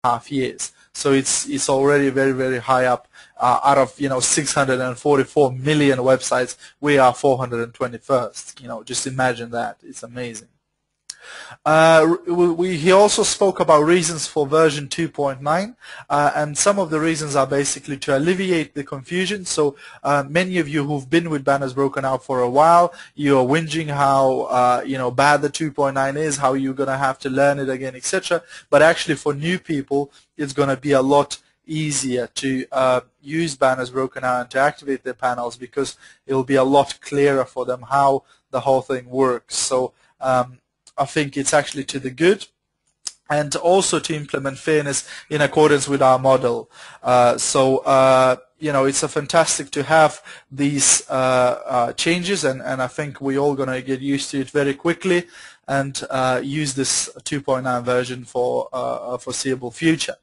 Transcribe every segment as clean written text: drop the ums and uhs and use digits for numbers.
half years. So it's already very, very high up. Out of 644 million websites, we are 421st. Just imagine that. It's amazing. He also spoke about reasons for version 2.9, and some of the reasons are basically to alleviate the confusion. So many of you who've been with Banners Broken Out for a while, you're whinging how bad the 2.9 is, how you're going to have to learn it again, etc. But actually for new people, it's going to be a lot easier to use Banners Broken Out and to activate their panels, because it will be a lot clearer for them how the whole thing works. So I think it's actually to the good, and also to implement fairness in accordance with our model. It's a fantastic to have these changes, and I think we're all going to get used to it very quickly and use this 2.9 version for a foreseeable future.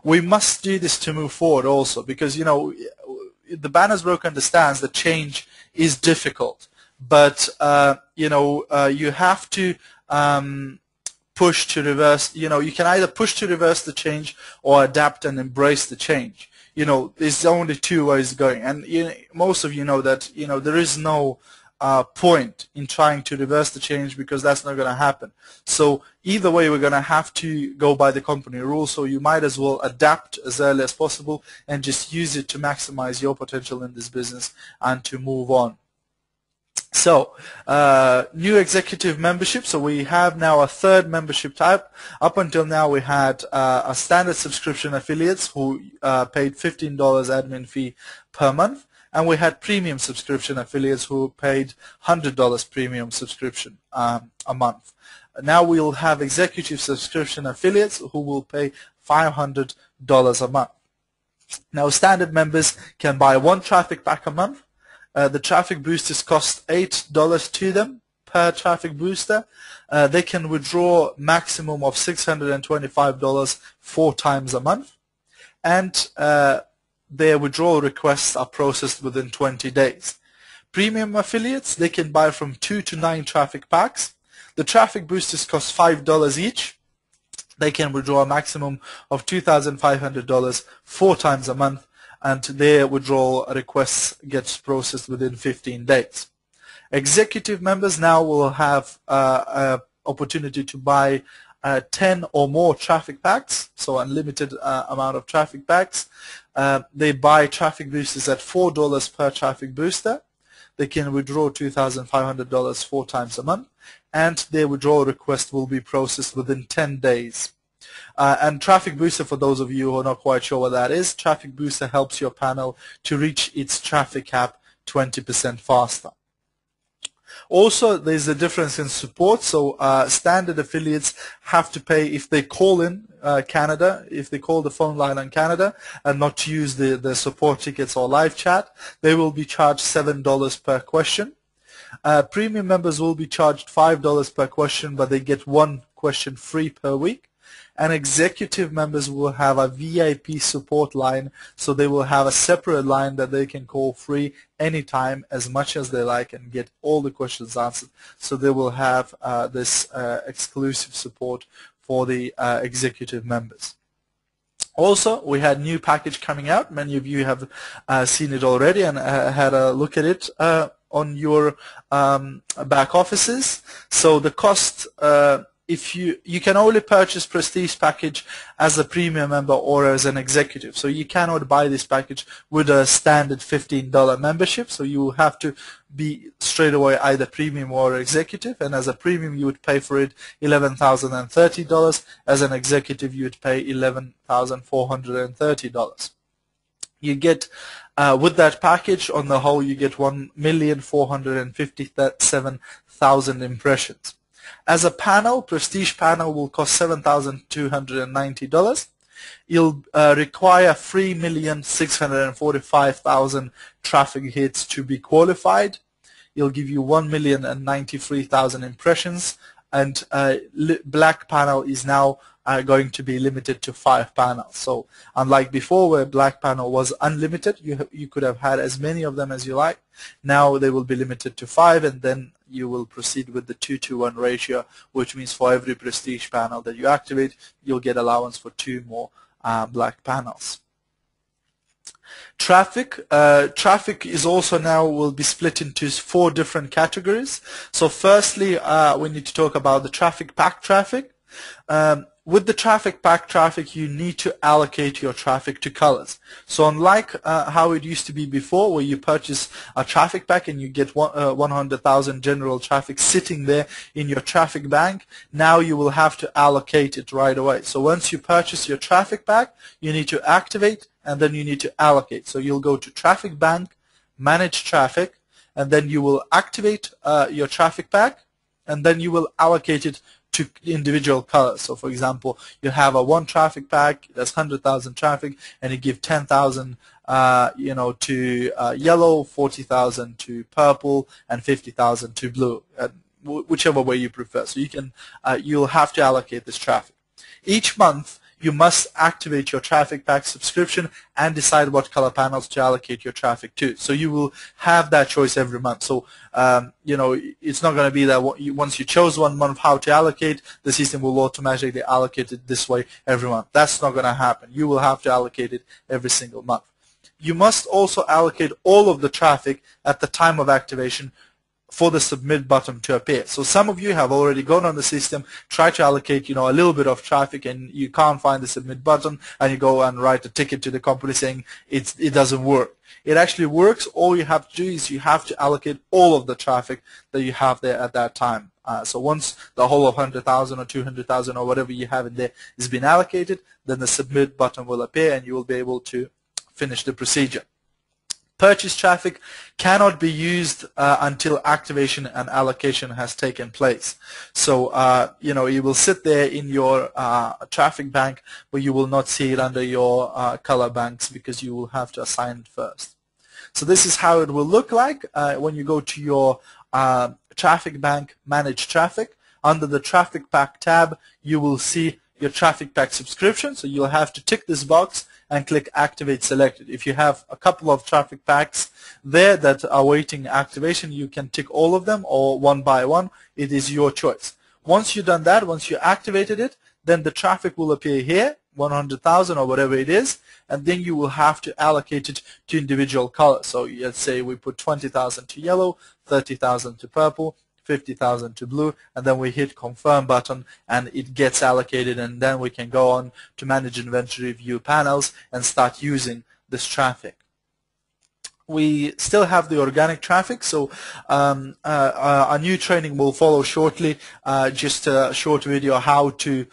We must do this to move forward also, because the Banners Broker understands that change is difficult, but you have to push to reverse. You can either push to reverse the change or adapt and embrace the change. There's only two ways going, and most of you know that there is no point in trying to reverse the change, because that's not going to happen. So either way, we're going to have to go by the company rules. So you might as well adapt as early as possible and just use it to maximize your potential in this business and to move on. So, new executive membership. So we have now a third membership type. Up until now, we had a standard subscription affiliates who paid $15 admin fee per month, and we had premium subscription affiliates who paid $100 premium subscription a month. Now we'll have executive subscription affiliates who will pay $500 a month. Now, standard members can buy one traffic pack a month. The traffic boosters cost $8 to them per traffic booster. They can withdraw maximum of $625 4 times a month, and their withdrawal requests are processed within 20 days. Premium affiliates, they can buy from 2 to 9 traffic packs. The traffic boosters cost $5 each. They can withdraw a maximum of $2,500 4 times a month, and their withdrawal requests gets processed within 15 days. Executive members now will have opportunity to buy 10 or more traffic packs, so unlimited amount of traffic packs. They buy traffic boosters at $4 per traffic booster. They can withdraw $2,500 4 times a month, and their withdrawal request will be processed within 10 days. And Traffic Booster, for those of you who are not quite sure what that is, Traffic Booster helps your panel to reach its traffic cap 20% faster. Also, there's a difference in support. So standard affiliates have to pay if they call in Canada, if they call the phone line in Canada and not to use the support tickets or live chat, they will be charged $7 per question. Premium members will be charged $5 per question, but they get 1 question free per week. And executive members will have a VIP support line, so they will have a separate line that they can call free anytime, as much as they like, and get all the questions answered. So they will have this exclusive support for the executive members. Also, we had a new package coming out. Many of you have seen it already and had a look at it on your back offices. So the cost, if you can only purchase Prestige package as a premium member or as an executive. So you cannot buy this package with a standard $15 membership. So you have to be straight away either premium or executive. And as a premium, you would pay for it $11,030. As an executive, you would pay $11,430. You get with that package, on the whole, you get 1,457,000 impressions. As a panel, Prestige panel will cost $7,290. You'll require 3,645,000 traffic hits to be qualified. It'll give you 1,093,000 impressions. And Black panel is now going to be limited to 5 panels. So unlike before where black panel was unlimited, you could have had as many of them as you like. Now they will be limited to 5, and then you will proceed with the 2-to-1 ratio, which means for every prestige panel that you activate, you'll get allowance for 2 more black panels. Traffic is also now will be split into 4 different categories. So firstly, we need to talk about the traffic pack traffic. With the traffic pack traffic, you need to allocate your traffic to colors. So unlike how it used to be before, where you purchase a traffic pack and you get 100,000 general traffic sitting there in your traffic bank, now you will have to allocate it right away. So once you purchase your traffic pack, you need to activate and then you need to allocate. So you'll go to traffic bank, manage traffic, and then you will activate your traffic pack, and then you will allocate it to individual colors. So for example, you have a 1 traffic pack that's 100,000 traffic, and you give 10,000 to yellow, 40,000 to purple, and 50,000 to blue, whichever way you prefer. So you can you'll have to allocate this traffic. Each month you must activate your traffic pack subscription and decide what color panels to allocate your traffic to. So you will have that choice every month. So it's not going to be that once you chose one month how to allocate, the system will automatically allocate it this way every month. That's not going to happen. You will have to allocate it every single month. You must also allocate all of the traffic at the time of activation for the submit button to appear. So some of you have already gone on the system, try to allocate a little bit of traffic, and you can't find the submit button, and you go and write a ticket to the company saying it doesn't work. It actually works. All you have to do is you have to allocate all of the traffic that you have there at that time. So once the whole of 100,000 or 200,000 or whatever you have in there is been allocated, then the submit button will appear and you will be able to finish the procedure. Purchase traffic cannot be used until activation and allocation has taken place. So you will sit there in your traffic bank, but you will not see it under your color banks because you will have to assign it first. So this is how it will look like when you go to your traffic bank, manage traffic. Under the traffic pack tab, you will see your traffic pack subscription. So you'll have to tick this box and click activate selected. If you have a couple of traffic packs there that are waiting activation, you can tick all of them or one by one. It is your choice. Once you've done that, once you activated it, then the traffic will appear here, 100,000 or whatever it is, and then you will have to allocate it to individual colors. So let's say we put 20,000 to yellow, 30,000 to purple, 50,000 to blue, and then we hit confirm button and it gets allocated, and then we can go on to manage inventory, view panels, and start using this traffic. We still have the organic traffic, so a new training will follow shortly, just a short video how to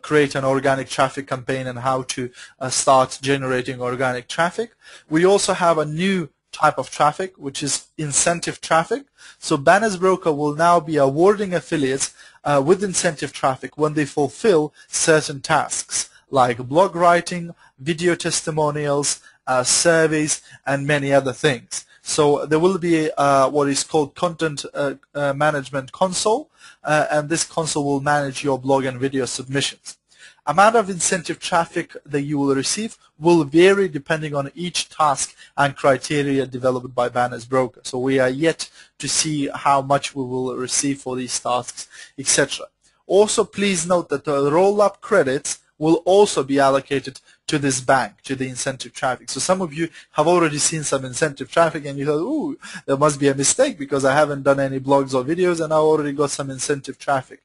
create an organic traffic campaign and how to start generating organic traffic. We also have a new type of traffic, which is incentive traffic. So Banners Broker will now be awarding affiliates with incentive traffic when they fulfill certain tasks like blog writing, video testimonials, surveys, and many other things. So there will be what is called content management console, and this console will manage your blog and video submissions. Amount of incentive traffic that you will receive will vary depending on each task and criteria developed by Banners Broker. So we are yet to see how much we will receive for these tasks, etc. Also, please note that the roll-up credits will also be allocated to this bank, to the incentive traffic. So some of you have already seen some incentive traffic and you thought, ooh, there must be a mistake because I haven't done any blogs or videos and I already got some incentive traffic.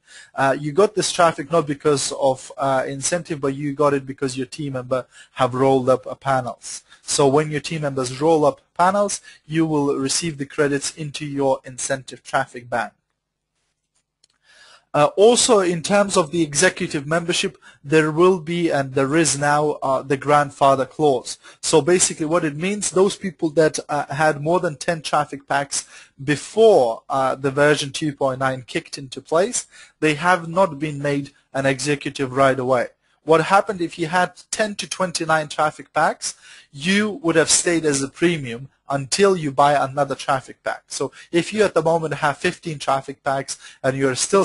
You got this traffic not because of incentive, but you got it because your team member have rolled up panels. So when your team members roll up panels, you will receive the credits into your incentive traffic bank. Also, in terms of the executive membership, there will be, and there is now, the grandfather clause. So basically what it means, those people that had more than 10 traffic packs before the version 2.9 kicked into place, they have not been made an executive right away. What happened if you had 10 to 29 traffic packs, you would have stayed as a premium until you buy another traffic pack. So if you at the moment have 15 traffic packs and you're still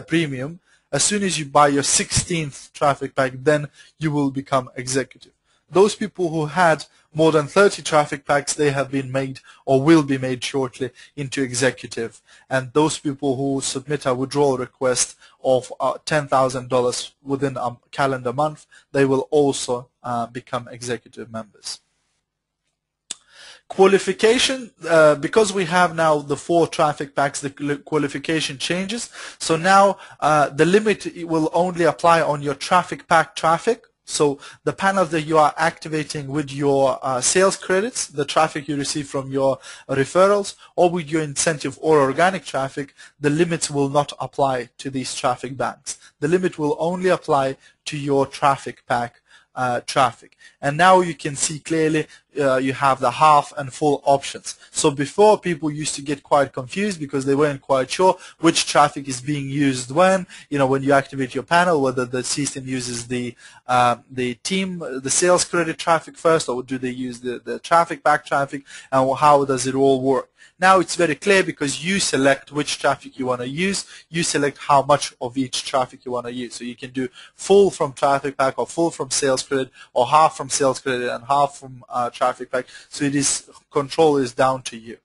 premium, As soon as you buy your 16th traffic pack, then you will become executive. Those people who had more than 30 traffic packs, they have been made or will be made shortly into executive. And those people who submit a withdrawal request of $10,000 within a calendar month, they will also become executive members. Qualification, because we have now the 4 traffic packs, the qualification changes. So now the limit will only apply on your traffic pack traffic. So the panels that you are activating with your sales credits, the traffic you receive from your referrals, or with your incentive or organic traffic, the limits will not apply to these traffic banks. The limit will only apply to your traffic pack traffic. And now you can see clearly you have the half and full options. So before, people used to get quite confused because they weren't quite sure which traffic is being used when you activate your panel, whether the system uses the sales credit traffic first, or do they use the traffic pack traffic, and how does it all work. Now it's very clear because you select which traffic you want to use. You select how much of each traffic you want to use. So you can do full from traffic pack, or full from sales credit, or half from sales credit and half from traffic pack. So control is down to you.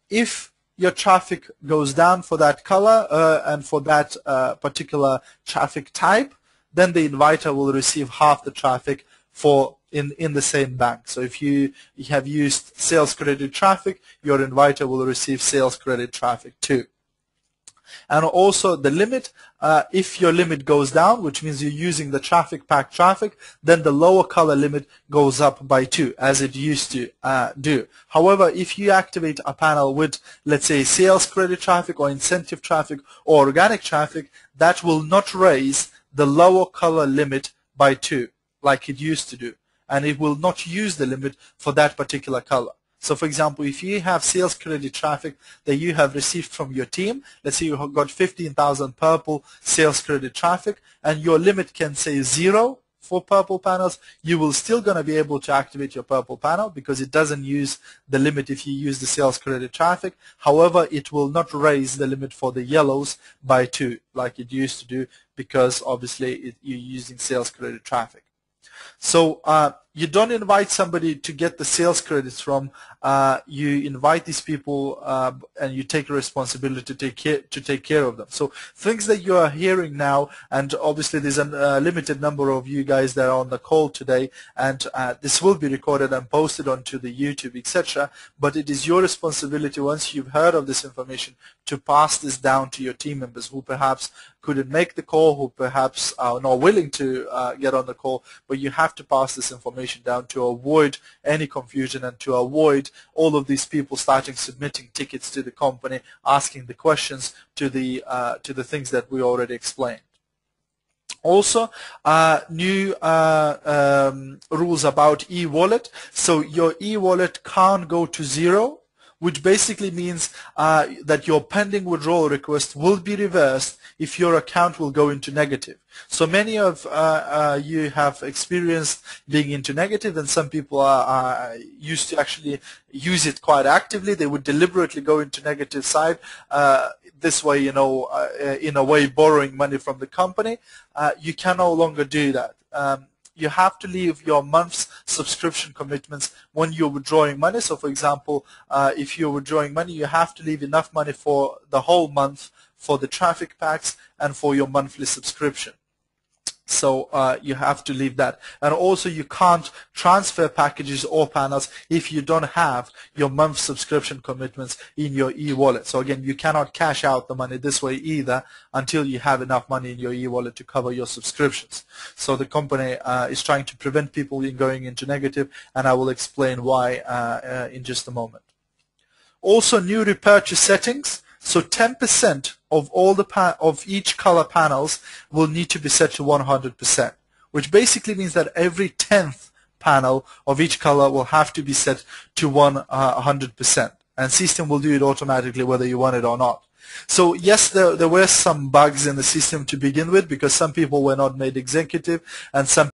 If your traffic goes down for that color and for that particular traffic type, then the inviter will receive half the traffic in the same bank. So if you have used sales credit traffic, your inviter will receive sales credit traffic too. And also the limit, if your limit goes down, which means you're using the traffic pack traffic, then the lower color limit goes up by 2, as it used to do. However, if you activate a panel with, let's say, sales credit traffic or incentive traffic or organic traffic, that will not raise the lower color limit by 2 like it used to do, and it will not use the limit for that particular color. So for example, if you have sales credit traffic that you have received from your team, let's say you have got 15,000 purple sales credit traffic, and your limit can say 0 for purple panels, you will still going to be able to activate your purple panel because it doesn't use the limit if you use the sales credit traffic. However, it will not raise the limit for the yellows by 2 like it used to do, because obviously you're using sales credit traffic. So you don't invite somebody to get the sales credits from. You invite these people and you take a responsibility to take care of them. So things that you are hearing now, and obviously there's a limited number of you guys that are on the call today, and this will be recorded and posted onto the YouTube, etc. But it is your responsibility, once you've heard of this information, to pass this down to your team members who perhaps couldn't make the call, who perhaps are not willing to get on the call, but you have to pass this information down to avoid any confusion and to avoid all of these people starting submitting tickets to the company, asking the questions to the things that we already explained. Also, new rules about e-wallet. So your e-wallet can't go to 0, which basically means that your pending withdrawal request will be reversed if your account will go into negative. So many of you have experienced being into negative, and some people are used to actually use it quite actively. They would deliberately go into negative side, this way, in a way borrowing money from the company. You can no longer do that. You have to leave your month's subscription commitments when you're withdrawing money. So for example, if you're withdrawing money, you have to leave enough money for the whole month for the traffic packs and for your monthly subscription. So you have to leave that. And also you can't transfer packages or panels if you don't have your month subscription commitments in your e-wallet. So again, you cannot cash out the money this way either until you have enough money in your e-wallet to cover your subscriptions. So the company is trying to prevent people in going into negative, and I will explain why in just a moment. Also, new repurchase settings. So 10% of all of each color panels will need to be set to 100%, which basically means that every 10th panel of each color will have to be set to 100%, and system will do it automatically whether you want it or not. So yes, there were some bugs in the system to begin with, because some people were not made executive and some